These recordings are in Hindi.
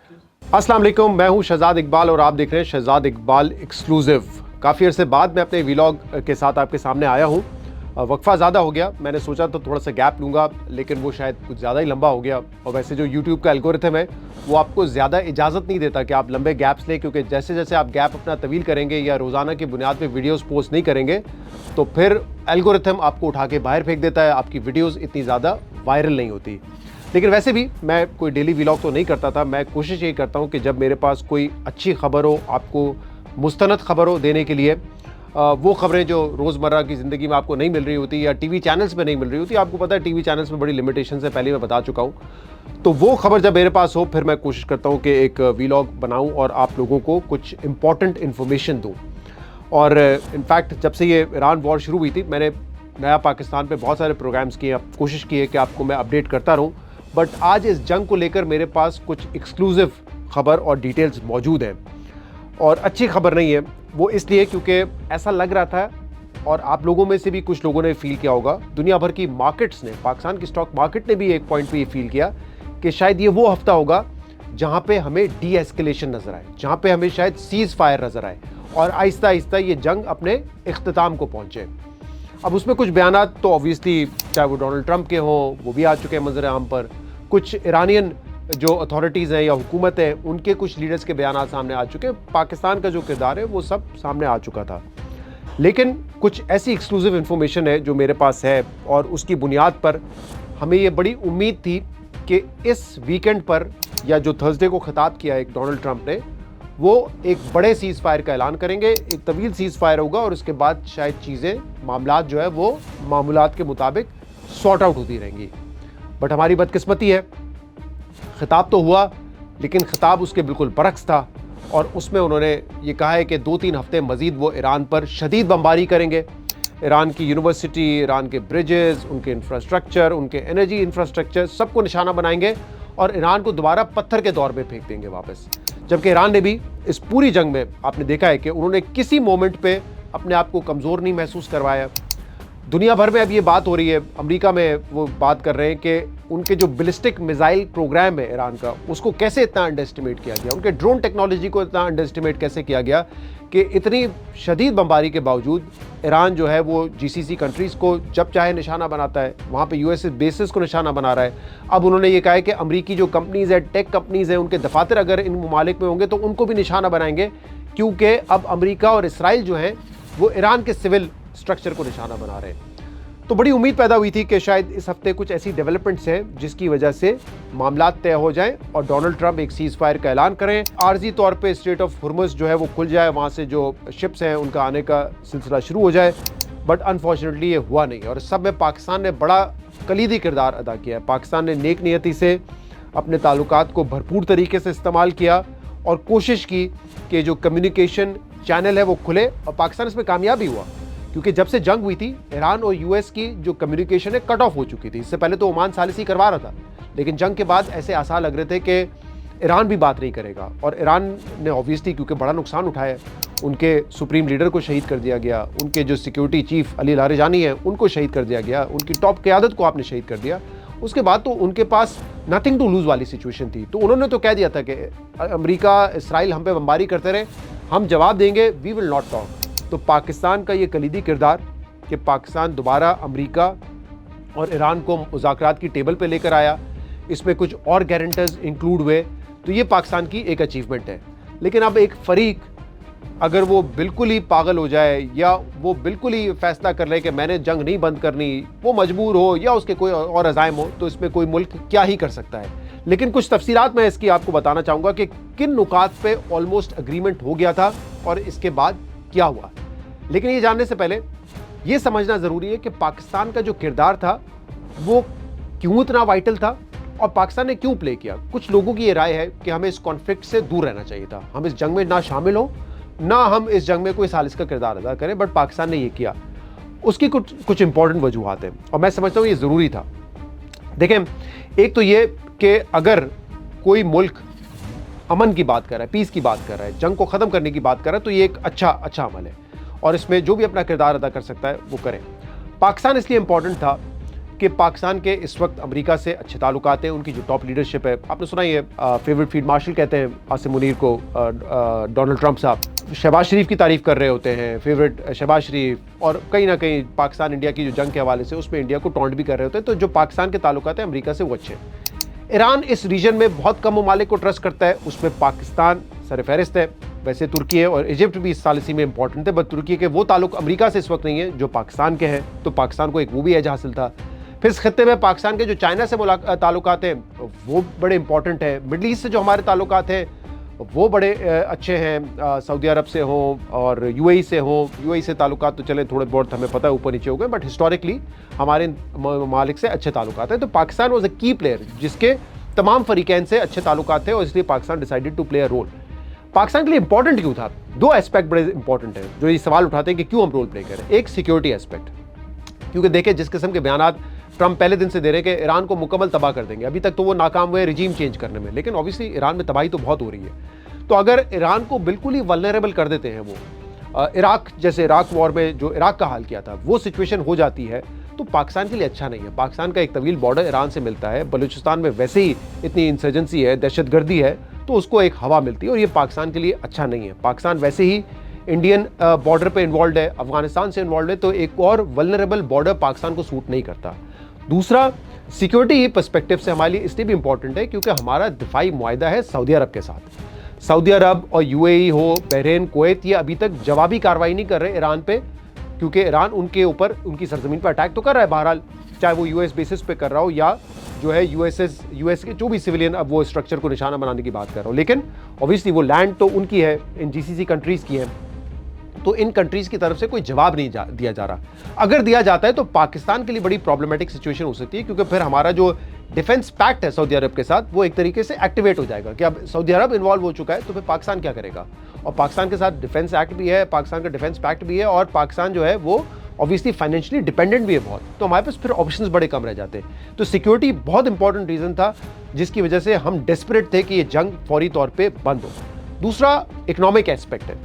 अस्सलाम वालेकुम, मैं हूं शहजाद इकबाल और आप देख रहे हैं शहजाद इकबाल एक्सक्लूसिव। काफ़ी अरसे बाद मैं अपने व्लॉग के साथ आपके सामने आया हूं। वक्फा ज़्यादा हो गया, मैंने सोचा तो थोड़ा सा गैप लूँगा, लेकिन वो शायद कुछ ज़्यादा ही लंबा हो गया। और वैसे जो यूट्यूब का एल्गोरिथम है वो आपको ज़्यादा इजाज़त नहीं देता कि आप लंबे गैप्स लें, क्योंकि जैसे जैसे आप गैप अपना तवील करेंगे या रोज़ाना की बुनियाद पर वीडियोज़ पोस्ट नहीं करेंगे तो फिर एल्गोरिथम आपको उठा के बाहर फेंक देता है, आपकी वीडियोज़ इतनी ज़्यादा वायरल नहीं होती। लेकिन वैसे भी मैं कोई डेली व्लॉग तो नहीं करता था। मैं कोशिश यही करता हूँ कि जब मेरे पास कोई अच्छी खबर हो, आपको मुस्तनद खबर हो देने के लिए, वो खबरें जो रोज़मर्रा की ज़िंदगी में आपको नहीं मिल रही होती या टीवी चैनल्स पे नहीं मिल रही होती। आपको पता है टीवी चैनल्स में बड़ी लिमिटेशंस है, पहले मैं बता चुका हूँ। तो वो खबर जब मेरे पास हो फिर मैं कोशिश करता हूँ कि एक व्लॉग बनाऊँ और आप लोगों को कुछ इंपॉर्टेंट इन्फॉर्मेशन दूँ। और इनफैक्ट जब से ये ईरान वॉर शुरू हुई थी, मैंने नया पाकिस्तान पे बहुत सारे प्रोग्राम्स किए, कोशिश की है कि आपको मैं अपडेट करता रहूँ। बट आज इस जंग को लेकर मेरे पास कुछ एक्सक्लूसिव खबर और डिटेल्स मौजूद हैं, और अच्छी खबर नहीं है वो इसलिए क्योंकि ऐसा लग रहा था, और आप लोगों में से भी कुछ लोगों ने फील किया होगा, दुनिया भर की मार्केट्स ने, पाकिस्तान की स्टॉक मार्केट ने भी एक पॉइंट पे ये फील किया कि शायद ये वो हफ्ता होगा जहां पे हमें डी एस्केलेशन नजर आए, जहां पे हमें शायद सीज फायर नजर आए और आहिस्ता आहिस्ता ये जंग अपने इख्तिताम को पहुंचे। अब उसमें कुछ बयानात तो ऑब्वियसली चाहे वो डोनाल्ड ट्रंप के हों, वो भी आ चुके हैं मंजर आम पर। कुछ ईरानियन जो अथॉरिटीज़ हैं या हुकूमत है उनके कुछ लीडर्स के बयान सामने आ चुके हैं। पाकिस्तान का जो किरदार है वो सब सामने आ चुका था। लेकिन कुछ ऐसी एक्सक्लूसिव इन्फॉर्मेशन है जो मेरे पास है, और उसकी बुनियाद पर हमें ये बड़ी उम्मीद थी कि इस वीकेंड पर, या जो थर्सडे को खिताब किया एक डोनाल्ड ट्रंप ने, वो एक बड़े सीज़ फायर का ऐलान करेंगे। एक तवील सीज़ फायर होगा और उसके बाद शायद चीज़ें, मामलात जो है वो मामूलात के मुताबिक सॉर्ट आउट होती रहेंगी। बट हमारी बदकिस्मती है, खिताब तो हुआ लेकिन खिताब उसके बिल्कुल बरक्स था, और उसमें उन्होंने ये कहा है कि 2-3 हफ्ते मजीद वो ईरान पर शदीद बमबारी करेंगे। ईरान की यूनिवर्सिटी, ईरान के ब्रिजेस, उनके इंफ्रास्ट्रक्चर, उनके एनर्जी इंफ्रास्ट्रक्चर, सबको निशाना बनाएंगे और ईरान को दोबारा पत्थर के दौर में फेंक देंगे वापस। जबकि ईरान ने भी इस पूरी जंग में आपने देखा है कि उन्होंने किसी मोमेंट पे अपने आप को कमज़ोर नहीं महसूस करवाया। दुनिया भर में अब ये बात हो रही है, अमेरिका में वो बात कर रहे हैं कि उनके जो बैलिस्टिक मिसाइल प्रोग्राम है ईरान का, उसको कैसे इतना अंडर एस्टिमेट किया गया, उनके ड्रोन टेक्नोलॉजी को इतना अंडर एस्टिमेट कैसे किया गया कि इतनी शदीद बमबारी के बावजूद ईरान जो है वो जीसीसी कंट्रीज़ को जब चाहे निशाना बनाता है, वहाँ पे यूएस बेसिस को निशाना बना रहा है। अब उन्होंने ये कहा है कि अमरीकी जो कंपनीज़ है, टेक कंपनीज़ हैं, उनके दफातर अगर इन ममालिक में होंगे तो उनको भी निशाना बनाएंगे, क्योंकि अब अमरीका और इसराइल जो हैं वो ईरान के सिविल स्ट्रक्चर को निशाना बना रहे हैं। तो बड़ी उम्मीद पैदा हुई थी कि शायद इस हफ्ते कुछ ऐसी डेवलपमेंट्स हैं जिसकी वजह से मामलात तय हो जाएं और डोनाल्ड ट्रंप एक सीज़ फायर का ऐलान करें। आर्जी तौर पे स्ट्रेट ऑफ हुर्मुज़ जो है वो खुल जाए, वहाँ से जो शिप्स हैं उनका आने का सिलसिला शुरू हो जाए। बट अनफॉर्चुनेटली ये हुआ नहीं, और सब में पाकिस्तान ने बड़ा कलीदी किरदार अदा किया है। पाकिस्तान ने नेक नियति से अपने ताल्लुकात को भरपूर तरीके से इस्तेमाल किया और कोशिश की कि जो कम्युनिकेशन चैनल है वो खुले, और पाकिस्तान इसमें कामयाब भी हुआ, क्योंकि जब से जंग हुई थी ईरान और यूएस की जो कम्युनिकेशन है कट ऑफ हो चुकी थी। इससे पहले तो ओमान सालिसी करवा रहा था, लेकिन जंग के बाद ऐसे आसार लग रहे थे कि ईरान भी बात नहीं करेगा। और ईरान ने ऑब्वियसली क्योंकि बड़ा नुकसान उठाया, उनके सुप्रीम लीडर को शहीद कर दिया गया, उनके जो सिक्योरिटी चीफ अली लारिजानी है उनको शहीद कर दिया गया, उनकी टॉप क़यादत को आपने शहीद कर दिया। उसके बाद तो उनके पास नथिंग टू लूज़ वाली सिचुएशन थी। तो उन्होंने तो कह दिया था कि अमेरिका, इसराइल हम पे बमबारी करते रहे, हम जवाब देंगे, वी विल नॉट टॉक। तो पाकिस्तान का ये कलीदी किरदार कि पाकिस्तान दोबारा अमेरिका और ईरान को मुज़ाकरात की टेबल पे लेकर आया, इसमें कुछ और गारंटर्स इंक्लूड हुए, तो ये पाकिस्तान की एक अचीवमेंट है। लेकिन अब एक फ़रीक अगर वो बिल्कुल ही पागल हो जाए या वो बिल्कुल ही फैसला कर ले कि मैंने जंग नहीं बंद करनी, वो मजबूर हो या उसके कोई और अज़ाइम हो, तो इसमें कोई मुल्क क्या ही कर सकता है। लेकिन कुछ तफसीलात मैं इसकी आपको बताना चाहूँगा कि किन नुकात पे ऑलमोस्ट अग्रीमेंट हो गया था और इसके बाद क्या हुआ। लेकिन ये जानने से पहले ये समझना ज़रूरी है कि पाकिस्तान का जो किरदार था वो क्यों इतना वाइटल था और पाकिस्तान ने क्यों प्ले किया। कुछ लोगों की ये राय है कि हमें इस कॉन्फ्लिक्ट से दूर रहना चाहिए था, हम इस जंग में ना शामिल हों, ना हम इस जंग में कोई सालिस का किरदार अदा करें, बट पाकिस्तान ने ये किया। उसकी कुछ इंपॉर्टेंट वजूहात हैं और मैं समझता हूँ ये ज़रूरी था। देखें, एक तो ये कि अगर कोई मुल्क अमन की बात कर रहा है, पीस की बात कर रहा है, जंग को ख़त्म करने की बात कर रहा है, तो ये एक अच्छा अमल है और इसमें जो भी अपना किरदार अदा कर सकता है वो करें। पाकिस्तान इसलिए इम्पॉर्टेंट था कि पाकिस्तान के इस वक्त अमेरिका से अच्छे ताल्लुकात हैं। उनकी जो टॉप लीडरशिप है, आपने सुना ही है, फेवरेट फील्ड मार्शल कहते हैं आसिम मुनीर को डोनाल्ड ट्रंप साहब। शहबाज शरीफ की तारीफ कर रहे होते हैं, फेवरेट शहबाज शरीफ, और कहीं ना कहीं पाकिस्तान इंडिया की जो जंग के हवाले से उसमें इंडिया को टॉन्ट भी कर रहे होते हैं। तो जो पाकिस्तान के ताल्लुकात हैं अमेरिका से वो अच्छे हैं। ईरान इस रीजन में बहुत कम ममालिक को ट्रस्ट करता है, उसमें पाकिस्तान सरफहरिस्त है। वैसे तुर्की है और इजिप्ट भी इस सालिसी में इंपॉर्टेंट थे, बट तुर्की के वो ताल्लुक अमेरिका से इस वक्त नहीं है जो पाकिस्तान के हैं, तो पाकिस्तान को एक वो भी एज हासिल था। फिर इस खत्ते में पाकिस्तान के जो चाइना से ताल्लुकात हैं वो बड़े इंपॉर्टेंट हैं। मिडल ईस्ट से जो हमारे ताल्लुकात हैं वो बड़े अच्छे हैं, सऊदी अरब से हों और यूएई से हों। यूएई से ताल्लुकात तो चले थोड़े बहुत हमें पता है ऊपर नीचे हो गए, बट हिस्टोरिकली हमारे ममालिक से अच्छे ताल्लुकात हैं। तो पाकिस्तान वॉज अ की प्लेयर जिसके तमाम फरीकैन से अच्छे ताल्लुकात थे और इसलिए Pakistan decided to play a role. Pakistan के लिए इंपॉर्टेंट क्यों था? दो एस्पेक्ट बड़े इंपॉर्टेंट हैं जो ये सवाल उठाते हैं कि क्यों हम रोल प्ले करें। एक सिक्योरिटी एस्पेक्ट, क्योंकि देखिए जिस किस्म के बयानात ट्रंप पहले दिन से दे रहे हैं कि ईरान को मुकम्मल तबाह कर देंगे, अभी तक तो वो नाकाम हुए रिजीम चेंज करने में, लेकिन ऑब्वियसली ईरान में तबाही तो बहुत हो रही है। तो अगर ईरान को बिल्कुल ही वल्नरेबल कर देते हैं वो, इराक जैसे इराक वॉर में जो इराक का हाल किया था वो सिचुएशन हो जाती है, तो पाकिस्तान के लिए अच्छा नहीं है। पाकिस्तान का एक तवील बॉर्डर ईरान से मिलता है, बलूचिस्तान में वैसे ही इतनी इंसर्जेंसी है, दहशतगर्दी है, तो उसको एक हवा मिलती है और ये पाकिस्तान के लिए अच्छा नहीं है। पाकिस्तान वैसे ही इंडियन बॉर्डर पे इन्वॉल्व है, अफगानिस्तान से इन्वॉल्व है, तो एक और वल्नरेबल बॉर्डर पाकिस्तान को सूट नहीं करता। दूसरा, सिक्योरिटी पर्सपेक्टिव से हमारे लिए इसलिए भी इंपॉर्टेंट है क्योंकि हमारा दिफाई मुआहदा है सऊदी अरब के साथ। सऊदी अरब और यूएई हो, बहरीन, कुवैत, ये अभी तक जवाबी कार्रवाई नहीं कर रहे ईरान पे, क्योंकि ईरान उनके ऊपर उनकी सरजमीन पर अटैक तो कर रहा है बहरहाल, चाहे वो यूएस बेसिस पे कर रहा हो या जो है यूएस के जो भी सिविलियन अब वो स्ट्रक्चर को निशाना बनाने की बात कर रहा हो। लेकिन ऑब्वियसली वो लैंड तो उनकी है, इन जीसीसी कंट्रीज़ की है, तो इन कंट्रीज़ की तरफ से कोई जवाब नहीं दिया जा रहा। अगर दिया जाता है तो पाकिस्तान के लिए बड़ी प्रॉब्लमेटिक सिचुएशन हो सकती है, क्योंकि फिर हमारा जो डिफेंस पैक्ट है सऊदी अरब के साथ वो एक तरीके से एक्टिवेट हो जाएगा कि अब सऊदी अरब इन्वॉल्व हो चुका है तो फिर पाकिस्तान क्या करेगा। और पाकिस्तान के साथ डिफेंस एक्ट भी है, पाकिस्तान का डिफेंस पैक्ट भी है, और पाकिस्तान जो है वो ऑब्वियसली फाइनेंशियली डिपेंडेंट भी है बहुत, तो हमारे पास फिर ऑप्शंस बड़े कम रह जाते हैं। तो सिक्योरिटी बहुत इंपॉर्टेंट रीज़न था जिसकी वजह से हम डेस्परेट थे कि ये जंग फौरी तौर पे बंद हो। दूसरा इकोनॉमिक एस्पेक्ट है।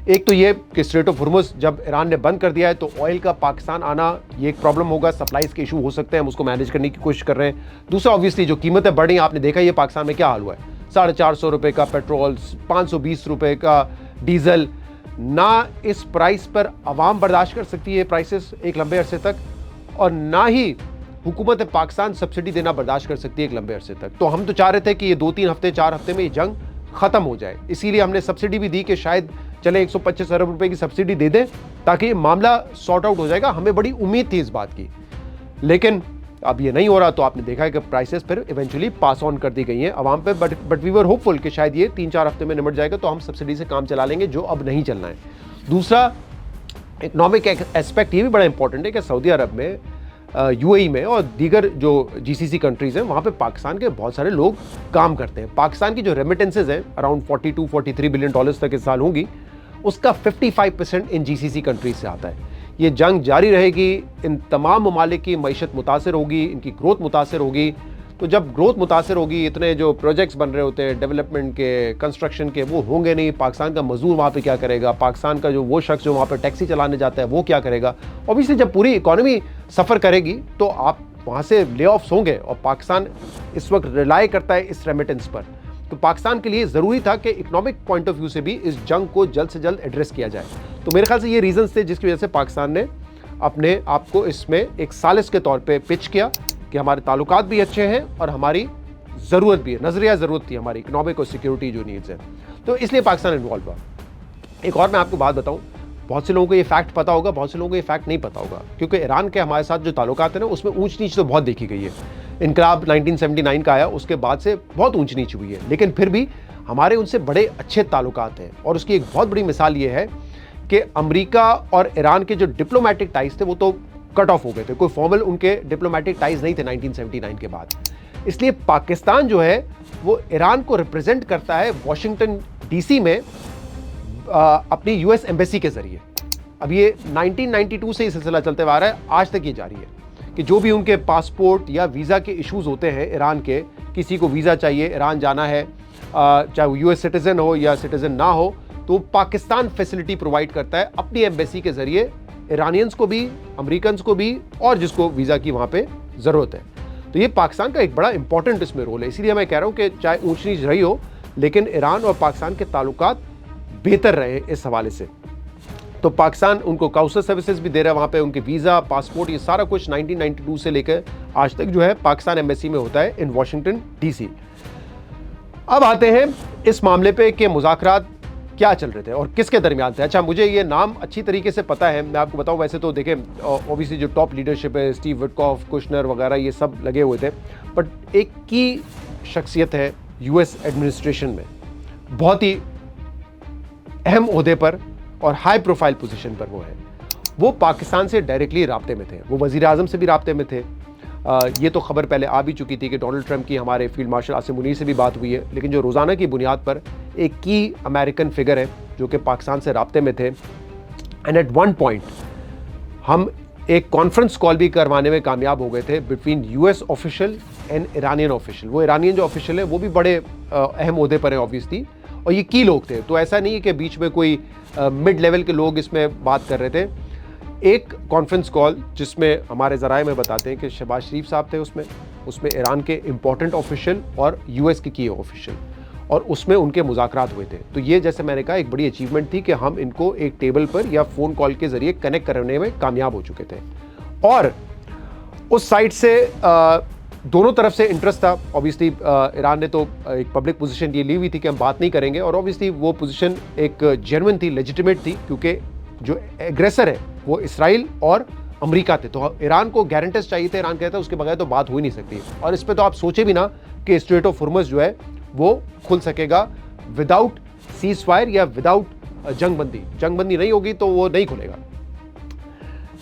एक तो ये कि स्ट्रेट ऑफ हुर्मुज़ जब ईरान ने बंद कर दिया है तो ऑयल का पाकिस्तान आना ये एक प्रॉब्लम होगा, सप्लाईज के इशू हो सकते हैं, हम उसको मैनेज करने की कोशिश कर रहे हैं। दूसरा ऑब्वियसली जो कीमतें बढ़ी, आपने देखा ये पाकिस्तान में क्या हाल हुआ है, 450 रुपये का पेट्रोल, 520 रुपये का डीजल। ना इस प्राइस पर आवाम बर्दाश्त कर सकती है प्राइसेस एक लंबे अरसे तक, और ना ही हुकूमत पाकिस्तान सब्सिडी देना बर्दाश्त कर सकती है एक लंबे अरसे तक। तो हम तो चाह रहे थे कि ये 2-3 हफ्ते 4 हफ्ते में ये जंग ख़त्म हो जाए, इसीलिए हमने सब्सिडी भी दी कि शायद चले 125 अरब रुपए की सब्सिडी दे दें ताकि ये मामला सॉर्ट आउट हो जाएगा। हमें बड़ी उम्मीद थी इस बात की, लेकिन अब ये नहीं हो रहा। तो आपने देखा है कि प्राइसेस फिर इवेंचुअली पास ऑन कर दी गई हैं आवाम पे, बट वी वर होपफुल कि शायद ये 3-4 हफ्ते में निमट जाएगा तो हम सब्सिडी से काम चला लेंगे, जो अब नहीं चलना है। दूसरा इकोनॉमिक एस्पेक्ट ये भी बड़ा इंपॉर्टेंट है कि सऊदी अरब में, यूएई में और दीगर जो जीसीसी कंट्रीज़ हैं वहाँ पे पाकिस्तान के बहुत सारे लोग काम करते हैं। पाकिस्तान की जो रेमिटेंसेज हैं अराउंड 42-43 बिलियन डॉलर्स तक इस साल होंगी, उसका 55% इन जीसीसी कंट्रीज से आता है। ये जंग जारी रहेगी, इन तमाम ममालिक की मईशत मुतासर होगी, इनकी ग्रोथ मुतासर होगी। तो जब ग्रोथ मुतासर होगी, इतने जो प्रोजेक्ट्स बन रहे होते हैं डेवलपमेंट के, कंस्ट्रक्शन के, वो होंगे नहीं। पाकिस्तान का मजदूर वहाँ पे क्या करेगा, पाकिस्तान का जो वो शख्स जो वहाँ पे टैक्सी चलाने जाता है वो क्या करेगा। ऑब्वियसली जब पूरी इकॉनमी सफ़र करेगी तो आप वहाँ से ले ऑफ्स होंगे, और पाकिस्तान इस वक्त रिलाई करता है इस रेमिटेंस पर। तो पाकिस्तान के लिए ज़रूरी था कि इकोनॉमिक पॉइंट ऑफ व्यू से भी इस जंग को जल्द से जल्द एड्रेस किया जाए। तो मेरे ख्याल से ये रीजंस थे जिसकी वजह से पाकिस्तान ने अपने आप को इसमें एक सालिस के तौर पे पिच किया कि हमारे ताल्लुकात भी अच्छे हैं और हमारी ज़रूरत भी है, नज़रिया ज़रूरत थी हमारी इकोनॉमिक और सिक्योरिटी जो नीड्स हैं, तो इसलिए पाकिस्तान इन्वॉल्व हुआ। एक और मैं आपको बात बताऊँ, बहुत से लोगों को ये फैक्ट पता होगा, बहुत से लोगों को ये फैक्ट नहीं पता होगा, क्योंकि ईरान के हमारे साथ जो ताल्लुकात है ना उसमें ऊंच नीच तो बहुत देखी गई है। इनकलाब 1979 का आया, उसके बाद से बहुत ऊंच नीच हुई है, लेकिन फिर भी हमारे उनसे बड़े अच्छे ताल्लुकात हैं। और उसकी एक बहुत बड़ी मिसाल ये है कि अमेरिका और ईरान के जो डिप्लोमेटिक टाइज थे वो तो कट ऑफ हो गए थे, कोई फॉर्मल उनके डिप्लोमेटिक टाइज नहीं थे 1979 के बाद। इसलिए पाकिस्तान जो है वो ईरान को रिप्रेजेंट करता है वॉशिंगटन डीसी में अपनी यूएस एम्बेसी के जरिए। अब ये 1992 से ये सिलसिला चलते हुआ आ रहा है, आज तक ये जारी है कि जो भी उनके पासपोर्ट या वीज़ा के इश्यूज होते हैं ईरान के, किसी को वीज़ा चाहिए, ईरान जाना है, चाहे वो यूएस सिटीज़न हो या सिटीज़न ना हो, तो पाकिस्तान फैसिलिटी प्रोवाइड करता है अपनी एम्बेसी के ज़रिए ईरानियंस को भी, अमेरिकन्स को भी, और जिसको वीज़ा की वहाँ पे ज़रूरत है। तो ये पाकिस्तान का एक बड़ा इंपॉर्टेंट इसमें रोल है। इसीलिए मैं कह रहा हूँ कि चाहे ऊंच नीच रही हो, लेकिन ईरान और पाकिस्तान के ताल्लुकात बेहतर रहे इस हवाले से। तो पाकिस्तान उनको काउंसलर सर्विसेज भी दे रहा है वहाँ पे, उनके वीज़ा, पासपोर्ट, ये सारा कुछ 1992 से लेकर आज तक जो है पाकिस्तान एम्बेसी में होता है इन वाशिंगटन DC। अब आते हैं इस मामले पे कि मुज़ाकरात क्या चल रहे थे और किसके दरमियान थे। अच्छा, मुझे ये नाम अच्छी तरीके से पता है, मैं आपको बताऊं। वैसे तो देखें, ऑब्वियसली जो टॉप लीडरशिप है, स्टीव विटकॉफ, कुशनर वगैरह, ये सब लगे हुए थे, बट एक की शख्सियत है US एडमिनिस्ट्रेशन में, बहुत ही अहम ओहदे पर और हाई प्रोफाइल पोजीशन पर वो पाकिस्तान से डायरेक्टली राब्ते में थे। वो वज़ीर आज़म से भी राब्ते में थे। ये तो खबर पहले आ भी चुकी थी कि डोनाल्ड ट्रंप की हमारे फील्ड मार्शल आसिम मुनीर से भी बात हुई है, लेकिन जो रोज़ाना की बुनियाद पर एक की अमेरिकन फिगर है जो कि पाकिस्तान से राब्ते में थे। एंड एट वन पॉइंट हम एक कॉन्फ्रेंस कॉल भी करवाने में कामयाब हो गए थे between US official and Iranian official. वो ईरानियन जो ऑफिशियल है वो भी बड़े अहम ओहदे पर है ऑब्वियसली, और ये की लोग थे। तो ऐसा नहीं है कि बीच में कोई मिड लेवल के लोग इसमें बात कर रहे थे। एक कॉन्फ्रेंस कॉल जिसमें हमारे ज़राए में बताते हैं कि शहबाज शरीफ साहब थे उसमें ईरान के इम्पोर्टेंट ऑफिशियल और US के की ऑफिशियल, और उसमें उनके मुज़ाकरात हुए थे। तो ये, जैसे मैंने कहा, एक बड़ी अचीवमेंट थी कि हम इनको एक टेबल पर या फ़ोन कॉल के ज़रिए कनेक्ट करने में कामयाब हो चुके थे। और उस साइड से दोनों तरफ से इंटरेस्ट था। ऑब्वियसली ईरान ने तो एक पब्लिक पोजीशन ये ली हुई थी कि हम बात नहीं करेंगे, और ऑब्वियसली वो पोजीशन एक जेन्युइन थी, लेजिटिमेट थी, क्योंकि जो एग्रेसर है वो इसराइल और अमेरिका थे। तो ईरान को गारंटीज चाहिए थे। ईरान कहता है उसके बगैर तो बात हो ही नहीं सकती। और इस पर तो आप सोचे भी ना कि स्ट्रेट ऑफ हुर्मुज़ जो है वो खुल सकेगा विदाउट सीज फायर या विदाउट जंगबंदी नहीं होगी तो वो नहीं खुलेगा।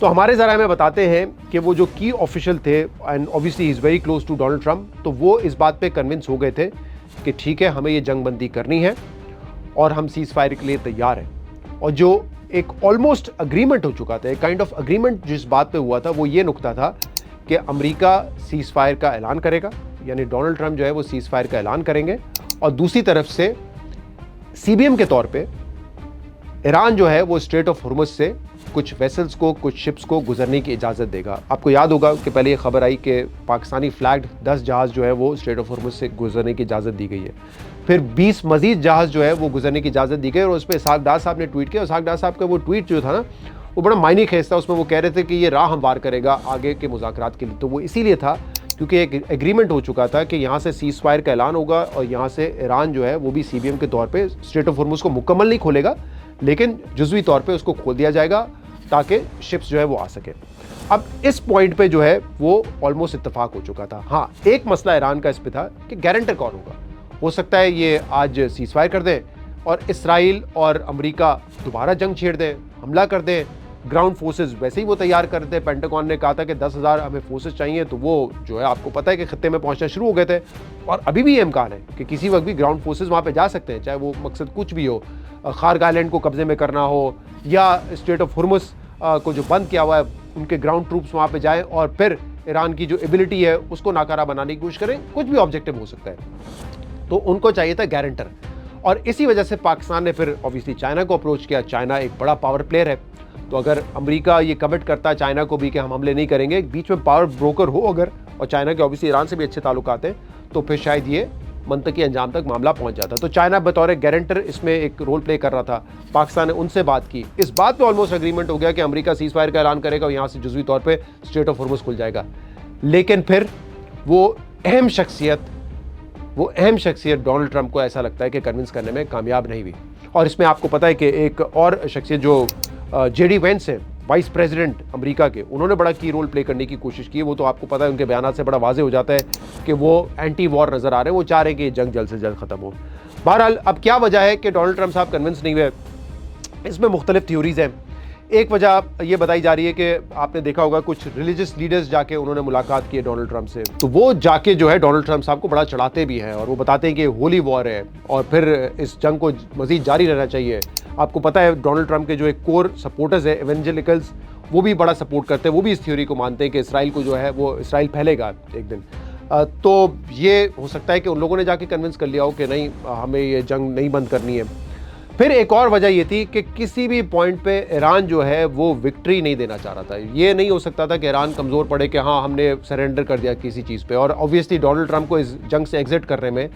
तो हमारे ज़रा में बताते हैं कि वो जो की ऑफिशियल थे, and obviously he is very close to Donald Trump, तो वो इस बात पे कन्विंस हो गए थे कि ठीक है, हमें ये जंगबंदी करनी है और हम सीज फायर के लिए तैयार हैं। और जो एक ऑलमोस्ट अग्रीमेंट हो चुका था, एक काइंड ऑफ अग्रीमेंट जिस बात पे हुआ था, वो ये नुकता था कि अमेरिका सीज फायर का ऐलान करेगा, यानी डोनाल्ड ट्रंप जो है वो सीज फायर का ऐलान करेंगे, और दूसरी तरफ से CBM के तौर पे ईरान जो है वो स्ट्रेट ऑफ हुर्मुज़ से कुछ वेसल्स को, कुछ शिप्स को गुजरने की इजाज़त देगा। आपको याद होगा कि पहले ये खबर आई कि पाकिस्तानी फ्लैग्ड 10 जहाज़ जो है वो स्ट्रेट ऑफ हुर्मुज़ से गुजरने की इजाज़त दी गई है। फिर 20 मजीद जहाज़ जो है वो गुजरने की इजाज़त दी गई, और उस पर इसहाक डार साहब ने ट्वीट किया। इसहाक डार साहब का वो ट्वीट जो था ना, वो बड़ा मायने खेज था। उसमें वो कह रहे थे कि ये राह हमवार करेगा आगे के मुज़ाकरात के लिए। तो वो इसीलिए था क्योंकि एक एग्रीमेंट हो चुका था कि यहाँ से सीज फायर का ऐलान होगा, और यहाँ से ईरान जो है वो भी CBM के तौर पे स्ट्रेट ऑफ हुर्मुज़ को मुकम्मल नहीं खोलेगा, लेकिन जुज़वी तौर पे उसको खोल दिया जाएगा ताकि शिप्स जो है वो आ सके। अब इस पॉइंट पे जो है वो ऑलमोस्ट इत्तेफाक हो चुका था। हाँ, एक मसला ईरान का इस पे था कि गारंटर कौन होगा। हो सकता है ये आज सीज फायर कर दें और इसराइल और अमेरिका दोबारा जंग छेड़ दें, हमला कर दें। ग्राउंड फोर्सेस वैसे ही वो तैयार कर दें। पेंटागन ने कहा था कि 10,000 हमें फोर्सेस चाहिए, तो वो जो है आपको पता है कि खत्ते में पहुंचना शुरू हो गए थे, और अभी भी ये इम्कान है कि किसी वक्त भी ग्राउंड फोर्सेस वहाँ पे जा सकते हैं, चाहे वो मकसद कुछ भी हो, खार्ग आइलैंड को कब्जे में करना हो, या स्ट्रेट ऑफ हुर्मुज़ को जो बंद किया हुआ है उनके ग्राउंड ट्रूप्स वहाँ पे जाएं और फिर ईरान की जो एबिलिटी है उसको नाकारा बनाने की कोशिश करें। कुछ भी ऑब्जेक्टिव हो सकता है। तो उनको चाहिए था गारंटर, और इसी वजह से पाकिस्तान ने फिर ऑब्वियसली चाइना को अप्रोच किया। चाइना एक बड़ा पावर प्लेयर है, तो अगर अमेरिका ये कमिट करता है चाइना को भी कि हम हमले नहीं करेंगे, बीच में पावर ब्रोकर हो अगर, और चाइना के ऑब्वियसली ईरान से भी अच्छे ताल्लुकात हैं, तो फिर शायद ये मंतकी अंजाम तक मामला पहुंच जाता। तो चाइना बतौर गारंटर इसमें एक रोल प्ले कर रहा था। पाकिस्तान ने उनसे बात की, इस बात पे ऑलमोस्ट एग्रीमेंट हो गया कि अमेरिका सीज फायर का ऐलान करेगा और यहाँ से जुज़वी तौर पे स्ट्रेट ऑफ हुर्मुज़ खुल जाएगा। लेकिन फिर वो अहम शख्सियत डोनाल्ड ट्रंप को ऐसा लगता है कि कन्विंस करने में कामयाब नहीं हुई। और इसमें आपको पता है कि एक और शख्सियत जो JD वेंस है, वाइस प्रेसिडेंट अमेरिका के, उन्होंने बड़ा की रोल प्ले करने की कोशिश की। वो तो आपको पता है, उनके बयान से बड़ा वाजे हो जाता है कि वो एंटी वॉर नज़र आ रहे हैं, वो चाह रहे हैं कि जंग जल्द से जल्द ख़त्म हो। बहरहाल, अब क्या वजह है कि डोनाल्ड ट्रंप साहब कन्विंस नहीं हुए, इसमें मुख्तलिफ थ्योरीज़ हैं। एक वजह ये बताई जा रही है कि आपने देखा होगा कुछ रिलीजियस लीडर्स जाके उन्होंने मुलाकात की है डोनाल्ड ट्रंप से, तो वो जाके जो है डोनाल्ड ट्रंप साहब को बड़ा चढ़ाते भी हैं, और वो बताते हैं कि होली वॉर है और फिर इस जंग को मज़ीद जारी रहना चाहिए। आपको पता है डोनाल्ड ट्रंप के जो एक कोर सपोर्टर्स है एवेंजेलिकल्स, वो भी बड़ा सपोर्ट करते हैं, वो भी इस थ्योरी को मानते हैं कि इसराइल को जो है वो इसराइल फैलेगा एक दिन। तो ये हो सकता है कि उन लोगों ने जाके कन्विंस कर लिया हो कि नहीं, हमें ये जंग नहीं बंद करनी है। फिर एक और वजह ये थी कि किसी भी पॉइंट पे ईरान जो है वो विक्ट्री नहीं देना चाह रहा था। ये नहीं हो सकता था कि ईरान कमज़ोर पड़े कि हाँ हमने सरेंडर कर दिया किसी चीज़ पे, और ऑब्वियसली डोनाल्ड ट्रंप को इस जंग से एग्जिट करने में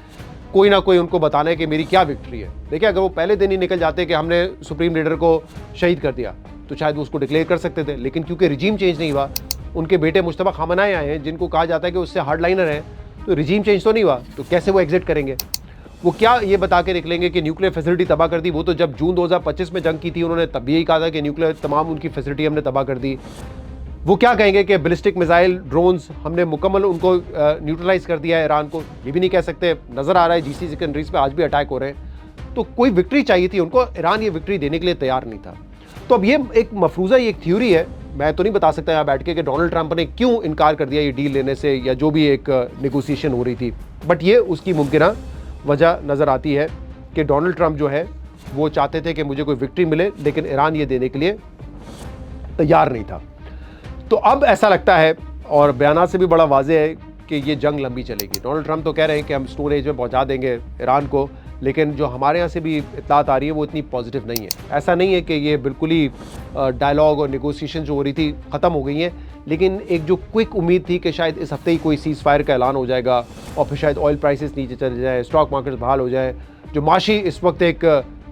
कोई ना कोई उनको बताना है कि मेरी क्या विक्ट्री है। देखिए, अगर वो पहले दिन ही निकल जाते कि हमने सुप्रीम लीडर को शहीद कर दिया तो शायद वो उसको डिक्लेयर कर सकते थे, लेकिन क्योंकि रिजीम चेंज नहीं हुआ, उनके बेटे मुश्तबा खामनाई आए हैं जिनको कहा जाता है कि उससे हार्डलाइनर हैं, तो रिजीम चेंज तो नहीं हुआ, तो कैसे वो एग्जिट करेंगे? वो क्या ये बता के निकलेंगे कि न्यूक्लियर फैसिलिटी तबाह कर दी? वो तो जब जून 2025 में जंग की थी उन्होंने तब भी यही कहा था कि न्यूक्लियर तमाम उनकी फैसिलिटी हमने तबाह कर दी। वो क्या कहेंगे कि बैलिस्टिक मिसाइल ड्रोन्स हमने मुकम्मल उनको न्यूट्रलाइज कर दिया है ईरान को? ये भी नहीं कह सकते। नज़र आ रहा है जीसीसी कंट्रीज पे आज भी अटैक हो रहे हैं। तो कोई विक्ट्री चाहिए थी उनको, ईरान ये विक्ट्री देने के लिए तैयार नहीं था। तो अब ये एक मफरूज़ा, ये एक थ्योरी है, मैं तो नहीं बता सकता यहाँ बैठ के कि डोनाल्ड ट्रंप ने क्यों इनकार कर दिया ये डील लेने से या जो भी एक नेगोशिएशन हो रही थी, बट ये उसकी मुमकिन वजह नज़र आती है कि डोनाल्ड ट्रंप जो है वो चाहते थे कि मुझे कोई विक्ट्री मिले, लेकिन ईरान ये देने के लिए तैयार नहीं था। तो अब ऐसा लगता है, और बयान से भी बड़ा वाज़ेह है, कि ये जंग लंबी चलेगी। डोनाल्ड ट्रंप तो कह रहे हैं कि हम स्टोन एज में पहुंचा देंगे ईरान को, लेकिन जो हमारे यहाँ से भी इत्तलात आ रही है वो इतनी पॉजिटिव नहीं है। ऐसा नहीं है कि ये बिल्कुल ही डायलॉग और नेगोशिएशन जो हो रही थी ख़त्म हो गई हैं, लेकिन एक जो क्विक उम्मीद थी कि शायद इस हफ्ते ही कोई सीज़ फायर का ऐलान हो जाएगा और फिर शायद ऑयल प्राइसेस नीचे चले जाए, स्टॉक मार्केट बहाल हो जाए, जो माशी इस वक्त एक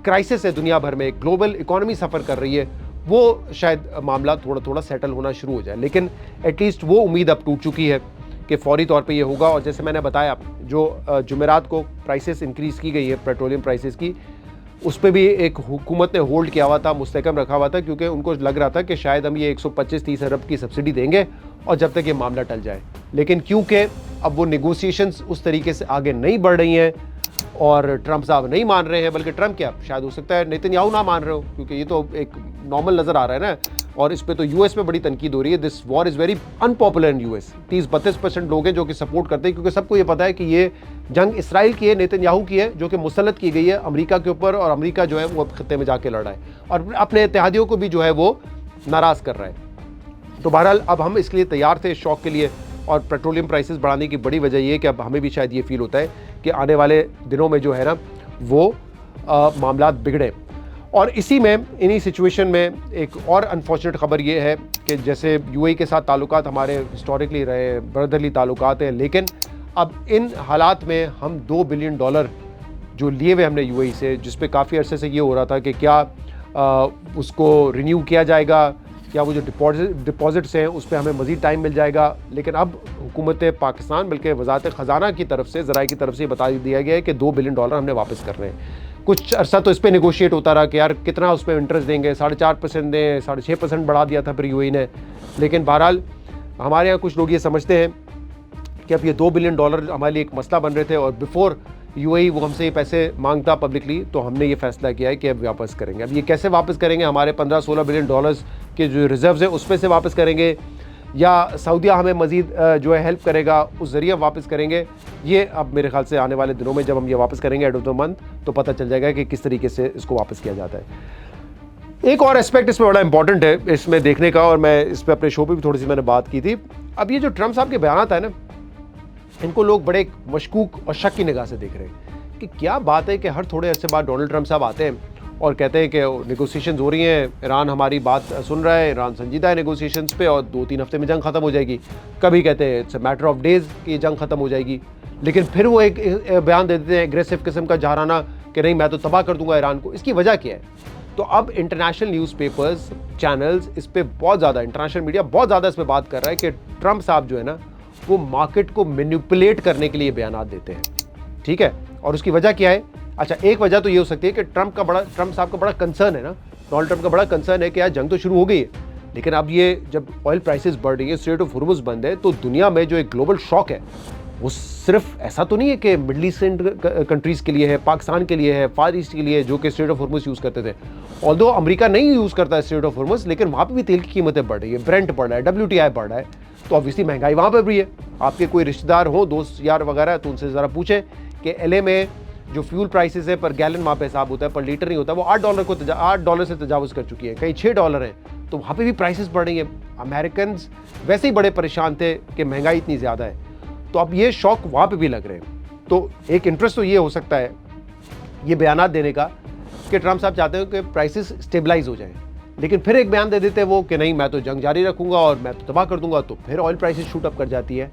क्राइसिस है दुनिया भर में, एक ग्लोबल इकॉनमी सफ़र कर रही है, वो शायद मामला थोड़ा थोड़ा सेटल होना शुरू हो जाए। लेकिन एटलीस्ट वो उम्मीद अब टूट चुकी है कि फौरी तौर पे ये होगा। और जैसे मैंने बताया, जो जुमेरात को प्राइसेस इंक्रीज़ की गई है पेट्रोलियम प्राइसेस की, उस पर भी एक हुकूमत ने होल्ड किया हुआ था, मुस्तहकम रखा हुआ था, क्योंकि उनको लग रहा था कि शायद हम ये 125-30 अरब की सब्सिडी देंगे और जब तक ये मामला टल जाए। लेकिन क्योंकि अब वो नेगोशिएशंस उस तरीके से आगे नहीं बढ़ रही हैं और ट्रंप साहब नहीं मान रहे हैं, बल्कि ट्रंप क्या, शायद हो सकता है नेतन्याहू ना मान रहे हो, क्योंकि ये तो एक नॉर्मल नज़र आ रहा है ना, और इस पे तो यूएस में बड़ी तनकीद हो रही है। This war is very unpopular in US. 30-32% लोग हैं जो कि सपोर्ट करते हैं, क्योंकि सबको ये पता है कि ये जंग इसराइल की है, नेतन्याहू की है, जो कि मुसल्लत की गई है अमेरिका के ऊपर, और अमेरिका जो है वो खत्ते में जाके लड़ रहा है और अपने इत्तेहादियों को भी जो है वो नाराज़ कर रहा है। तो बहरहाल अब हम इसके लिए तैयार थे, इस शौक के लिए, और पेट्रोलियम प्राइसेस बढ़ाने की बड़ी वजह ये है कि अब हमें भी शायद ये फील होता है कि आने वाले दिनों में जो है ना वो मामला बिगड़े। और इसी में, इन्हीं सिचुएशन में एक और अनफॉर्चुनेट ख़बर ये है कि जैसे यूएई के साथ ताल्लुकात हमारे हिस्टोरिकली रहे, ब्रदरली ताल्लुकात हैं, लेकिन अब इन हालात में हम $2 बिलियन जो लिए हुए हमने यूएई से, जिस पे काफ़ी अरसे से ये हो रहा था कि क्या उसको रिन्यू किया जाएगा, क्या वो जो डिपॉजिट्स हैं उस पर हमें मज़ीद टाइम मिल जाएगा, लेकिन अब हुकूमत पाकिस्तान बल्कि वज़ारत ख़जाना की तरफ से, ज़राए की तरफ से बता दिया गया है कि $2 बिलियन हमने वापस कर रहे हैं। कुछ अर्सा तो इस पर नेगोशिएट होता रहा कि यार कितना उस पर इंटरेस्ट देंगे, 4.5% दें, 6.5% बढ़ा दिया था फिर यूएई ने। लेकिन बहरहाल हमारे यहाँ कुछ लोग ये समझते हैं कि अब ये $2 बिलियन हमारे लिए एक मसला बन रहे थे, और बिफोर यूएई वो हमसे ये पैसे मांगता पब्लिकली, तो हमने ये फैसला किया है कि अब वापस करेंगे। अब ये कैसे वापस करेंगे? हमारे 15-16 बिलियन के जो रिजर्व्स हैं उस पर से वापस करेंगे, या सऊदीया हमें मज़ीद जो है हेल्प करेगा, उस ज़रिए वापस करेंगे? ये अब मेरे ख्याल से आने वाले दिनों में जब हम ये वापस करेंगे एंड ऑफ द मंथ, तो पता चल जाएगा कि किस तरीके से इसको वापस किया जाता है। एक और एस्पेक्ट इसमें बड़ा इंपॉर्टेंट है इसमें देखने का, और मैं इस पर अपने शो पे भी थोड़ी सी मैंने बात की थी। अब ये जो ट्रंप साहब के बयान है ना, इनको लोग बड़े मशकूक और शक की निगाह से देख रहे हैं कि क्या बात है कि हर थोड़े अर्से बाद डोनाल्ड ट्रंप साहब आते हैं और कहते हैं कि नेगोशिएशंस हो रही हैं, ईरान हमारी बात सुन रहा है, ईरान संजीदा है नेगोशिएशंस पे, और 2-3 हफ्ते में जंग ख़त्म हो जाएगी। कभी कहते हैं it's a matter of days कि जंग ख़त्म हो जाएगी, लेकिन फिर वो एक बयान दे देते हैं एग्रेसिव किस्म का, जहराना, कि नहीं मैं तो तबाह कर दूंगा ईरान को। इसकी वजह क्या है? तो अब इंटरनेशनल न्यूज़पेपर्स, चैनल्स इस पर बहुत ज़्यादा, इंटरनेशनल मीडिया बहुत ज़्यादा इस पर बात कर रहा है कि ट्रंप साहब जो है ना वो मार्केट को मैनिपुलेट करने के लिए बयान देते हैं। ठीक है, और उसकी वजह क्या है? अच्छा, एक वजह तो ये हो सकती है कि ट्रंप साहब का बड़ा कंसर्न है ना, डोनाल्ड ट्रंप का बड़ा कंसर्न है कि यार जंग तो शुरू हो गई है, लेकिन अब ये जब ऑयल प्राइसेस बढ़ रही है, स्ट्रेट ऑफ हुर्मुज़ बंद है, तो दुनिया में जो एक ग्लोबल शॉक है वो सिर्फ ऐसा तो नहीं है कि मिडल ईस्टर्न कंट्रीज़ के लिए है, पाकिस्तान के लिए है, फार ईस्ट के लिए, जो कि स्ट्रेट ऑफ हुर्मुज़ यूज़ करते थे। ऑल्दो अमेरिका नहीं यूज़ करता है स्ट्रेट ऑफ हुर्मुज़, लेकिन वहाँ पर भी तेल की कीमतें बढ़ रही है, ब्रेंट बढ़ रहा है, WTI बढ़ रहा है, तो ऑब्वियसली महंगाई वहाँ पर भी है। आपके कोई रिश्तेदार हो, दोस्त यार वगैरह, तो उनसे ज़रा पूछें कि LA में जो फ्यूल प्राइसेस है पर गैलन वहाँ पे हिसाब होता है, पर लीटर नहीं होता, वो $8 से तजावुज़ कर चुकी है, कहीं $6 हैं, तो वहाँ पे भी प्राइसेस बढ़ रही है। अमेरिकन वैसे ही बड़े परेशान थे कि महंगाई इतनी ज़्यादा है, तो अब ये शौक वहाँ पे भी लग रहे हैं। तो एक इंटरेस्ट तो ये हो सकता है ये बयानात देने का कि ट्रम्प साहब चाहते हैं कि प्राइसेस स्टेबलाइज हो जाएं, लेकिन फिर एक बयान दे देते हैं वो कि नहीं मैं तो जंग जारी रखूंगा और मैं तो तबाह कर दूंगा, तो फिर ऑयल प्राइसेस शूट अप कर जाती है।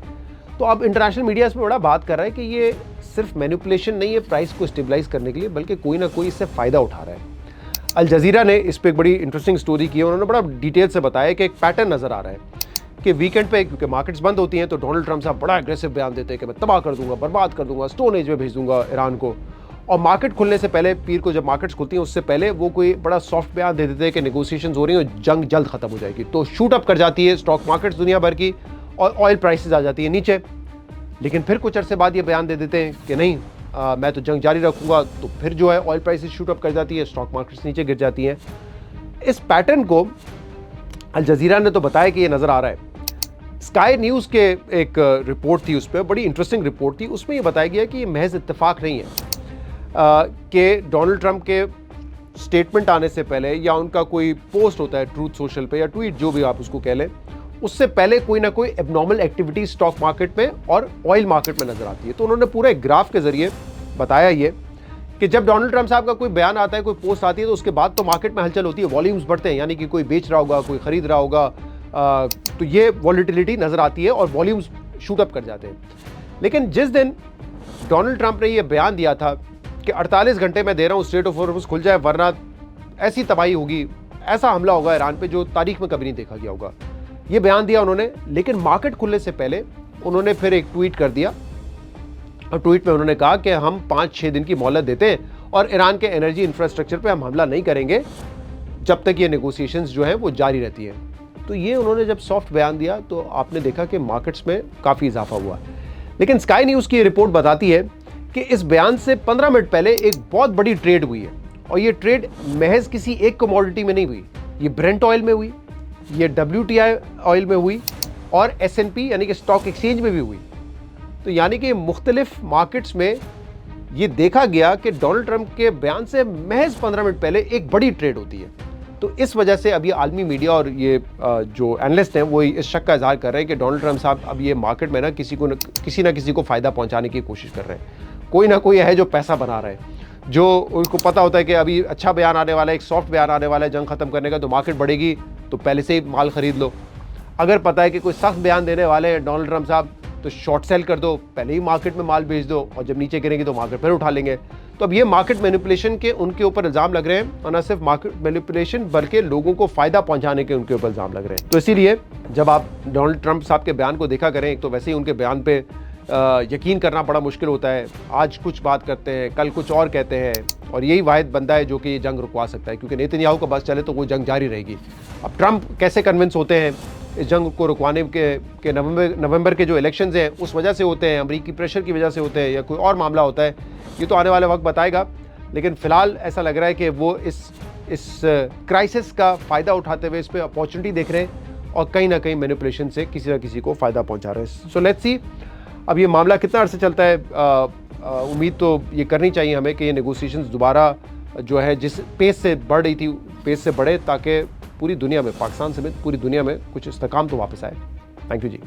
तो अब इंटरनेशनल मीडिया इस पर बड़ा बात कर रहा है कि ये सिर्फ मैनिपुलेशन नहीं है प्राइस को स्टेबलाइज करने के लिए, बल्कि कोई ना कोई इससे फ़ायदा उठा रहा है। अल जजीरा ने इस पर एक बड़ी इंटरेस्टिंग स्टोरी की है। उन्होंने बड़ा डिटेल से बताया कि एक पैटर्न नज़र आ रहा है कि वीकेंड पे क्योंकि मार्केट्स बंद होती हैं तो डोनाल्ड ट्रम्प साहब बड़ा एग्रेसिव बयान देते हैं कि मैं तबाह कर दूंगा, बर्बाद कर दूंगा, स्टोन एज में भेज दूंगा ईरान को। और मार्केट खुलने से पहले, पीर को जब मार्केट्स खुलती हैं उससे पहले वो कोई बड़ा सॉफ्ट बयान दे देते हैं कि नेगोशिएशंस हो रही हैं और जंग जल्द खत्म हो जाएगी। तो शूट अप कर जाती है स्टॉक मार्केट्स दुनिया भर की और ऑयल प्राइसेस आ जाती है नीचे। लेकिन फिर कुछ अर्से बाद ये बयान दे देते हैं कि नहीं मैं तो जंग जारी रखूंगा, तो फिर जो है ऑयल प्राइसेस शूट अप कर जाती है, स्टॉक मार्केट्स नीचे गिर जाती हैं। इस पैटर्न को अल जजीरा ने तो बताया कि ये नज़र आ रहा है। स्काई न्यूज़ के एक रिपोर्ट थी, उस पर बड़ी इंटरेस्टिंग रिपोर्ट थी, उसमें ये बताया गया कि ये महज इत्तेफाक नहीं है कि डोनाल्ड ट्रंप के स्टेटमेंट आने से पहले या उनका कोई पोस्ट होता है ट्रूथ सोशल पे या ट्वीट जो भी आप उसको कह लें, उससे पहले कोई ना कोई एबनॉर्मल एक्टिविटी स्टॉक मार्केट में और ऑयल मार्केट में नजर आती है। तो उन्होंने पूरे एक ग्राफ के जरिए बताया ये कि जब डोनाल्ड ट्रंप साहब का कोई बयान आता है, कोई पोस्ट आती है, तो उसके बाद तो मार्केट में हलचल होती है, वॉल्यूम्स बढ़ते हैं, यानी कि कोई बेच रहा होगा, कोई खरीद रहा होगा, तो ये वॉलिटिलिटी नजर आती है और वॉल्यूम्स शूट अप कर जाते हैं। लेकिन जिस दिन डोनाल्ड ट्रंप ने ये बयान दिया था कि 48 घंटे में दे रहा हूँ स्ट्रेट ऑफ हॉर्मुज़ खुल जाए वरना ऐसी तबाही होगी, ऐसा हमला होगा ईरान पे जो तारीख में कभी नहीं देखा गया होगा, ये बयान दिया उन्होंने। लेकिन मार्केट खुलने से पहले उन्होंने फिर एक ट्वीट कर दिया और ट्वीट में उन्होंने कहा कि हम 5-6 दिन की मोहलत देते हैं और ईरान के एनर्जी इंफ्रास्ट्रक्चर पे हम हमला नहीं करेंगे जब तक ये नेगोशिएशंस जो हैं वो जारी रहती है। तो ये उन्होंने जब सॉफ्ट बयान दिया तो आपने देखा कि मार्केट्स में काफ़ी इजाफा हुआ। लेकिन स्काई न्यूज़ की रिपोर्ट बताती है कि इस बयान से 15 मिनट पहले एक बहुत बड़ी ट्रेड हुई है और ये ट्रेड महज किसी एक कमोडिटी में नहीं हुई, ये ब्रेंट ऑयल में हुई, ये WTI ऑयल में हुई और S&P यानी कि स्टॉक एक्सचेंज में भी हुई। तो यानी कि मुख्तलिफ मार्केट्स में ये देखा गया कि डोनाल्ड ट्रंप के बयान से महज 15 मिनट पहले एक बड़ी ट्रेड होती है। तो इस वजह से अब ये आलमी मीडिया और ये जो एनालिस्ट हैं वो इस शक का इजहार कर रहे हैं कि डोनाल्ड ट्रंप साहब अब ये मार्केट में किसी ना किसी को फ़ायदा पहुंचाने की कोशिश कर रहे हैं। कोई ना कोई है जो पैसा बना रहा है, जो उनको पता होता है कि अभी अच्छा बयान आने वाला है, एक सॉफ्ट बयान आने वाला है जंग ख़त्म करने का, तो मार्केट बढ़ेगी तो पहले से ही माल ख़रीद लो। अगर पता है कि कोई सख्त बयान देने वाले हैं डोनाल्ड ट्रंप साहब, तो शॉर्ट सेल कर दो, पहले ही मार्केट में माल बेच दो और जब नीचे गिरेंगे तो मार्केट फिर उठा लेंगे। तो अब ये मार्केट मैनिपुलेशन के उनके ऊपर इल्ज़ाम लग रहे हैं और न सिर्फ मार्केट मैनिपुलेशन बल्कि लोगों को फ़ायदा पहुंचाने के उनके ऊपर इल्ज़ाम लग रहे हैं। तो इसीलिए जब आप डोनाल्ड ट्रंप साहब के बयान को देखा करें, एक तो वैसे ही उनके बयान पे यकीन करना बड़ा मुश्किल होता है। आज कुछ बात करते हैं, कल कुछ और कहते हैं और यही वाहिद बंदा है जो कि ये जंग रुकवा सकता है, क्योंकि नेतन्याहू का बस चले तो वो जंग जारी रहेगी। अब ट्रंप कैसे कन्विंस होते हैं इस जंग को रुकवाने के नवंबर के जो इलेक्शंस हैं उस वजह से होते हैं, अमरीकी प्रेशर की वजह से होते हैं या कोई और मामला होता है, ये तो आने वाला वक्त बताएगा। लेकिन फ़िलहाल ऐसा लग रहा है कि वो इस क्राइसिस का फ़ायदा उठाते हुए इस पर अपॉर्चुनिटी देख रहे हैं और कहीं ना कहीं मैनिपुलेशन से किसी ना किसी को फ़ायदा पहुंचा रहे हैं। सो लेट्स सी अब ये मामला कितना अर्से चलता है। उम्मीद तो ये करनी चाहिए हमें कि ये नेगोशिएशंस दोबारा जो है जिस पेस से बढ़ रही थी पेस से बढ़े, ताकि पूरी दुनिया में, पाकिस्तान समेत पूरी दुनिया में कुछ इस्तेकाम तो वापस आए। Thank you ji.